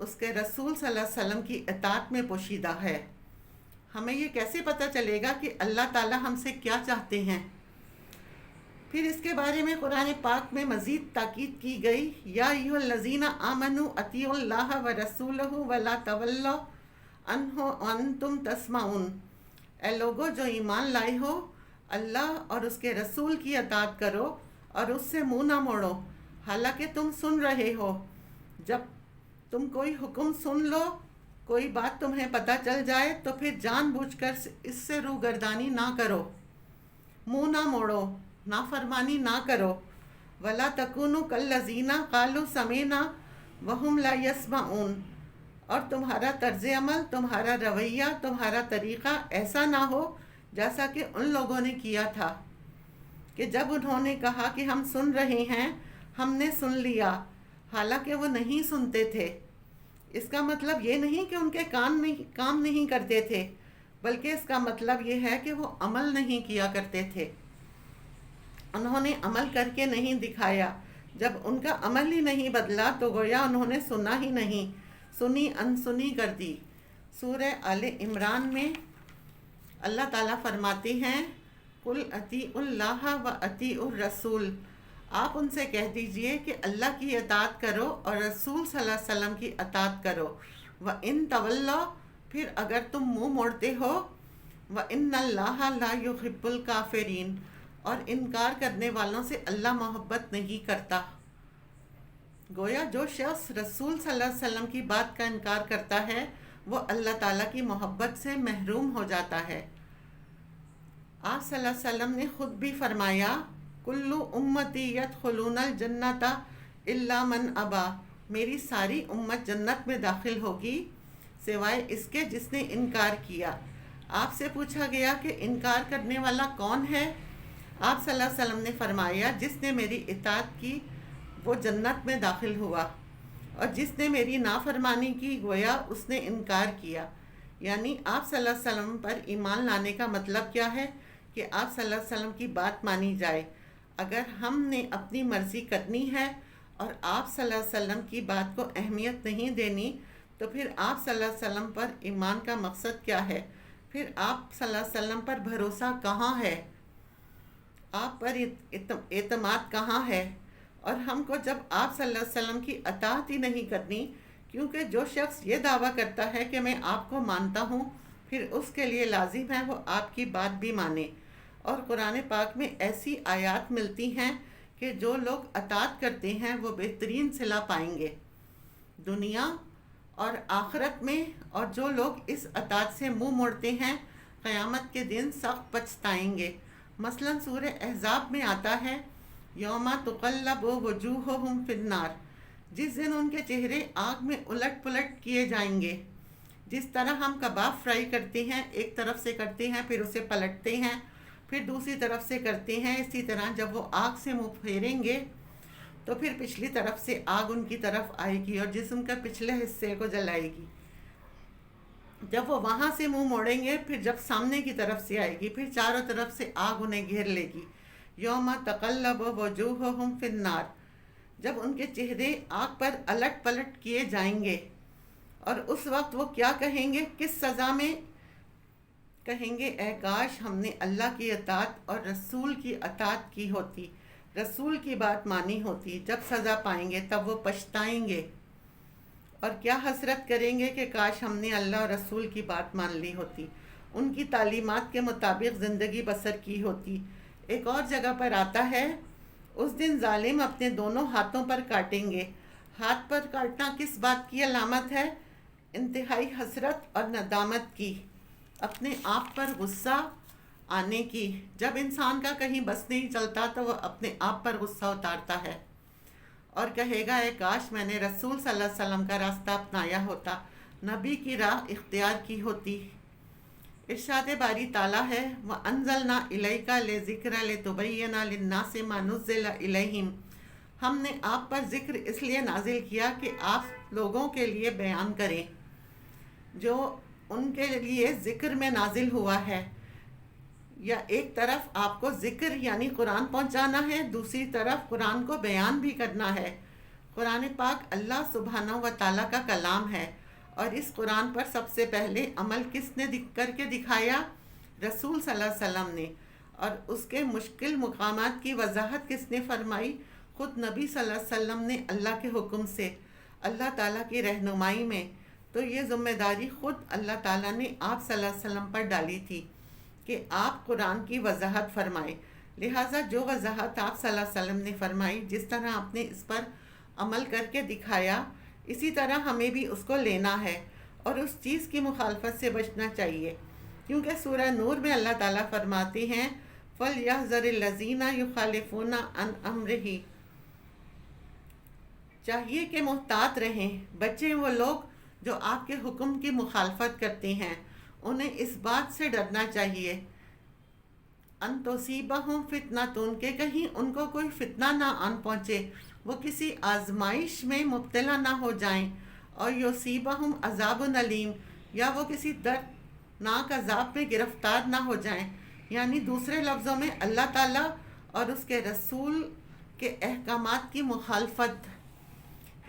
اس کے رسول صلی اللہ علیہ وسلم کی اطاعت میں پوشیدہ ہے۔ ہمیں یہ کیسے پتہ چلے گا کہ اللہ تعالیٰ ہم سے کیا چاہتے ہیں؟ پھر اس کے بارے میں قرآن پاک میں مزید تاکید کی گئی، یا ایھا الذین آمنوا اطیعوا اللہ ورسولہ ولا تولوا عنہ وانتم تسمعون۔ اے لوگو جو ایمان لائے ہو، اللہ اور اس کے رسول کی اطاعت کرو اور اس سے منہ نہ موڑو حالانکہ تم سن رہے ہو۔ جب تم کوئی حکم سن لو، کوئی بات تمہیں پتہ چل جائے تو پھر جان بوجھ کر اس سے روگردانی نہ کرو، منہ نہ موڑو، نافرمانی نہ کرو۔ ولا تکونوا کالذین قالوا سمعنا وہم لا یسمعون۔ اور تمہارا طرز عمل، تمہارا رویہ، تمہارا طریقہ ایسا نہ ہو جیسا کہ ان لوگوں نے کیا تھا کہ جب انہوں نے کہا کہ ہم سن رہے ہیں، ہم نے سن لیا، حالانکہ وہ نہیں سنتے تھے۔ اس کا مطلب یہ نہیں کہ ان کے کام نہیں کرتے تھے، بلکہ اس کا مطلب یہ ہے کہ وہ عمل نہیں کیا کرتے تھے۔ انہوں نے عمل کر کے نہیں دکھایا۔ جب ان کا عمل ہی نہیں بدلا تو گویا انہوں نے سنا ہی نہیں، سنی انسنی کر دی۔ سورہ آل عمران میں اللہ تعالیٰ فرماتے ہیں، قُلْ اطیعوا اللہ وَاطیعوا الرسول۔ آپ ان سے کہہ دیجئے کہ اللہ کی اطاعت کرو اور رسول صلی اللہ علیہ وسلم کی اطاعت کرو۔ وَإِن تَوَلَّوْا، پھر اگر تم منہ موڑتے ہو، وَإِنَّ اللَّهَ لَا يُحِبُّ الْكَافِرِينَ، اور انکار کرنے والوں سے اللہ محبت نہیں کرتا۔ گویا جو شخص رسول صلی اللہ علیہ وسلم کی بات کا انکار کرتا ہے وہ اللہ تعالیٰ کی محبت سے محروم ہو جاتا ہے۔ آپ صلی اللہ علیہ وسلم نے خود بھی فرمایا، کل امتی یدخلون الجنۃ الا من ابا، میری ساری امت جنت میں داخل ہوگی سوائے اس کے جس نے انکار کیا۔ آپ سے پوچھا گیا کہ انکار کرنے والا کون ہے؟ آپ صلی اللہ علیہ وسلم نے فرمایا، جس نے میری اطاعت کی وہ جنت میں داخل ہوا، اور جس نے میری نافرمانی کی گویا اس نے انکار کیا۔ یعنی آپ صلی اللہ علیہ وسلم پر ایمان لانے کا مطلب کیا ہے کہ آپ صلی اللہ علیہ وسلم کی بات مانی جائے۔ اگر ہم نے اپنی مرضی کرنی ہے اور آپ صلی اللہ علیہ وسلم کی بات کو اہمیت نہیں دینی تو پھر آپ صلی اللہ علیہ وسلم پر ایمان کا مقصد کیا ہے؟ پھر آپ صلی اللہ علیہ وسلم پر بھروسہ کہاں ہے؟ آپ پر اعتماد کہاں ہے؟ اور ہم کو جب آپ صلی اللہ علیہ وسلم کی اطاعت ہی نہیں کرنی، کیونکہ جو شخص یہ دعویٰ کرتا ہے کہ میں آپ کو مانتا ہوں، پھر اس کے لیے لازم ہے وہ آپ کی بات بھی مانے۔ اور قرآن پاک میں ایسی آیات ملتی ہیں کہ جو لوگ اطاعت کرتے ہیں وہ بہترین صلہ پائیں گے دنیا اور آخرت میں، اور جو لوگ اس اطاعت سے منہ موڑتے ہیں قیامت کے دن سخت پچھتائیں گے۔ مثلا سورہ احزاب میں آتا ہے، یوم تقلب وجوہہم فی النار، جس دن ان کے چہرے آگ میں الٹ پلٹ کیے جائیں گے۔ جس طرح ہم کباب فرائی کرتے ہیں، ایک طرف سے کرتے ہیں پھر اسے پلٹتے ہیں، پھر دوسری طرف سے کرتے ہیں، اسی طرح جب وہ آگ سے منہ پھیریں گے تو پھر پچھلی طرف سے آگ ان کی طرف آئے گی اور جسم کے پچھلے حصے کو جلائے گی۔ جب وہ وہاں سے منہ موڑیں گے پھر جب سامنے کی طرف سے آئے گی، پھر چاروں طرف سے آگ انہیں گھیر لے گی۔ یوم تقلب وجوہہم فی النار، جب ان کے چہرے آگ پر الٹ پلٹ کیے جائیں گے، اور اس وقت وہ کیا کہیں گے؟ کس سزا میں کہیں گے؟ اے کاش ہم نے اللہ کی اطاعت اور رسول کی اطاعت کی ہوتی، رسول کی بات مانی ہوتی۔ جب سزا پائیں گے تب وہ پچھتائیں گے اور کیا حسرت کریں گے کہ کاش ہم نے اللہ اور رسول کی بات مان لی ہوتی، ان کی تعلیمات کے مطابق زندگی بسر کی ہوتی۔ ایک اور جگہ پر آتا ہے، اس دن ظالم اپنے دونوں ہاتھوں پر کاٹیں گے۔ ہاتھ پر کاٹنا کس بات کی علامت ہے؟ انتہائی حسرت اور ندامت کی، اپنے آپ پر غصہ آنے کی۔ جب انسان کا کہیں بس نہیں چلتا تو وہ اپنے آپ پر غصہ اتارتا ہے اور کہے گا، اے کاش میں نے رسول صلی اللہ علیہ وسلم کا راستہ اپنایا ہوتا، نبی کی راہ اختیار کی ہوتی۔ ارشاد باری تعالیٰ ہے، وَأَنزَلْنَا إِلَيْكَ لِذِكْرَ لِتُبَيِّنَ لِلنَّاسِ مَا نُزِّلَ إِلَيْهِمْ، ہم نے آپ پر ذکر اس لیے نازل کیا کہ آپ لوگوں کے لیے بیان کریں جو ان کے لیے ذکر میں نازل ہوا ہے۔ یا ایک طرف آپ کو ذکر یعنی قرآن پہنچانا ہے، دوسری طرف قرآن کو بیان بھی کرنا ہے۔ قرآن پاک اللہ سبحانہ و تعالیٰ کا کلام ہے، اور اس قرآن پر سب سے پہلے عمل کس نے کر کے دکھایا؟ رسول صلی اللہ علیہ وسلم نے۔ اور اس کے مشکل مقامات کی وضاحت کس نے فرمائی؟ خود نبی صلی اللہ علیہ وسلم نے، اللہ کے حکم سے، اللہ تعالیٰ کی رہنمائی میں۔ تو یہ ذمہ داری خود اللہ تعالیٰ نے آپ صلی اللہ علیہ وسلم پر ڈالی تھی کہ آپ قرآن کی وضاحت فرمائیں۔ لہٰذا جو وضاحت آپ صلی اللہ علیہ وسلم نے فرمائی، جس طرح آپ نے اس پر عمل کر کے دکھایا، اسی طرح ہمیں بھی اس کو لینا ہے اور اس چیز کی مخالفت سے بچنا چاہیے، کیونکہ سورہ نور میں اللہ تعالیٰ فرماتے ہیں فَلْيَحْذَرِ الَّذِينَ يُخَالِفُونَ عَنْ أَمْرِهِ، چاہیے کہ محتاط رہیں، بچیں وہ لوگ جو آپ کے حکم کی مخالفت کرتے ہیں، انہیں اس بات سے ڈرنا چاہیے ان تصیبہم فتنۃ، کہ کہیں ان کو کوئی فتنہ نہ آن پہنچے، وہ کسی آزمائش میں مبتلا نہ ہو جائیں، اور یصیبہم عذاب علیم، یا وہ کسی دردناک عذاب میں گرفتار نہ ہو جائیں۔ یعنی دوسرے لفظوں میں اللہ تعالیٰ اور اس کے رسول کے احکامات کی مخالفت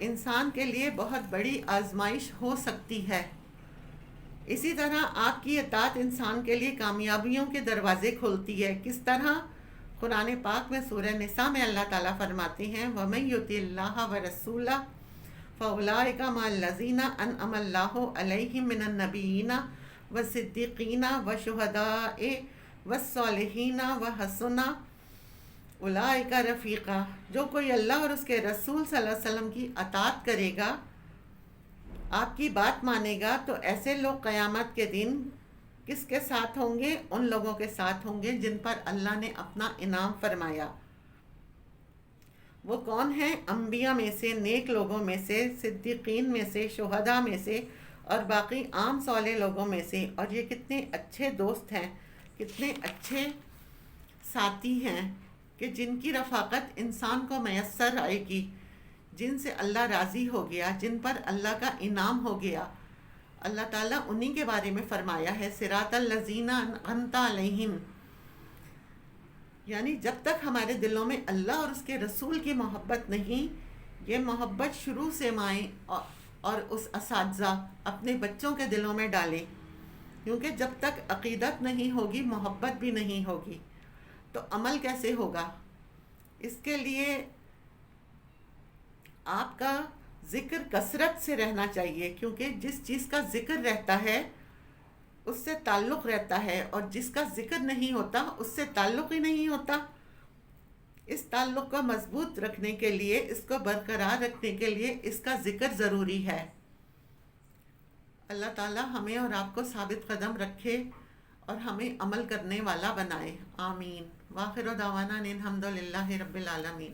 انسان کے لیے بہت بڑی آزمائش ہو سکتی ہے۔ اسی طرح آپ کی اطاعت انسان کے لیے کامیابیوں کے دروازے کھولتی ہے۔ کس طرح؟ قرآن پاک میں سورہ نساء میں اللہ تعالیٰ فرماتے ہیں وَمَن يُطِعِ اللَّهَ وَرَسُولَهُ فَأُولَٰئِكَ مَعَ الَّذِينَ أَنْعَمَ اللَّهُ عَلَيْهِم مِّنَ النَّبِيِّينَ وَالصِّدِّيقِينَ وَالشُّهَدَاءِ وَالصَّالِحِينَ وَحَسُنَ اولئک رفیقا۔ جو کوئی اللہ اور اس کے رسول صلی اللہ علیہ وسلم کی اطاعت کرے گا، آپ کی بات مانے گا، تو ایسے لوگ قیامت کے دن کس کے ساتھ ہوں گے؟ ان لوگوں کے ساتھ ہوں گے جن پر اللہ نے اپنا انعام فرمایا۔ وہ کون ہیں؟ انبیاء میں سے، نیک لوگوں میں سے، صدیقین میں سے، شہداء میں سے، اور باقی عام صالح لوگوں میں سے۔ اور یہ کتنے اچھے دوست ہیں، کتنے اچھے ساتھی ہیں کہ جن کی رفاقت انسان کو میسر آئے گی، جن سے اللہ راضی ہو گیا، جن پر اللہ کا انعام ہو گیا۔ اللہ تعالیٰ انہی کے بارے میں فرمایا ہے صراط الذین انعمت علیہم، یعنی جب تک ہمارے دلوں میں اللہ اور اس کے رسول کی محبت نہیں، یہ محبت شروع سے مائیں اور اس اساتذہ اپنے بچوں کے دلوں میں ڈالیں، کیونکہ جب تک عقیدت نہیں ہوگی محبت بھی نہیں ہوگی، تو عمل کیسے ہوگا؟ اس کے لیے آپ کا ذکر کثرت سے رہنا چاہیے، کیونکہ جس چیز کا ذکر رہتا ہے اس سے تعلق رہتا ہے، اور جس کا ذکر نہیں ہوتا اس سے تعلق ہی نہیں ہوتا۔ اس تعلق کو مضبوط رکھنے کے لیے، اس کو برقرار رکھنے کے لیے اس کا ذکر ضروری ہے۔ اللہ تعالی ہمیں اور آپ کو ثابت قدم رکھے اور ہمیں عمل کرنے والا بنائے، آمین۔ وآخر دعوانا ان الحمد للہ رب العالمین۔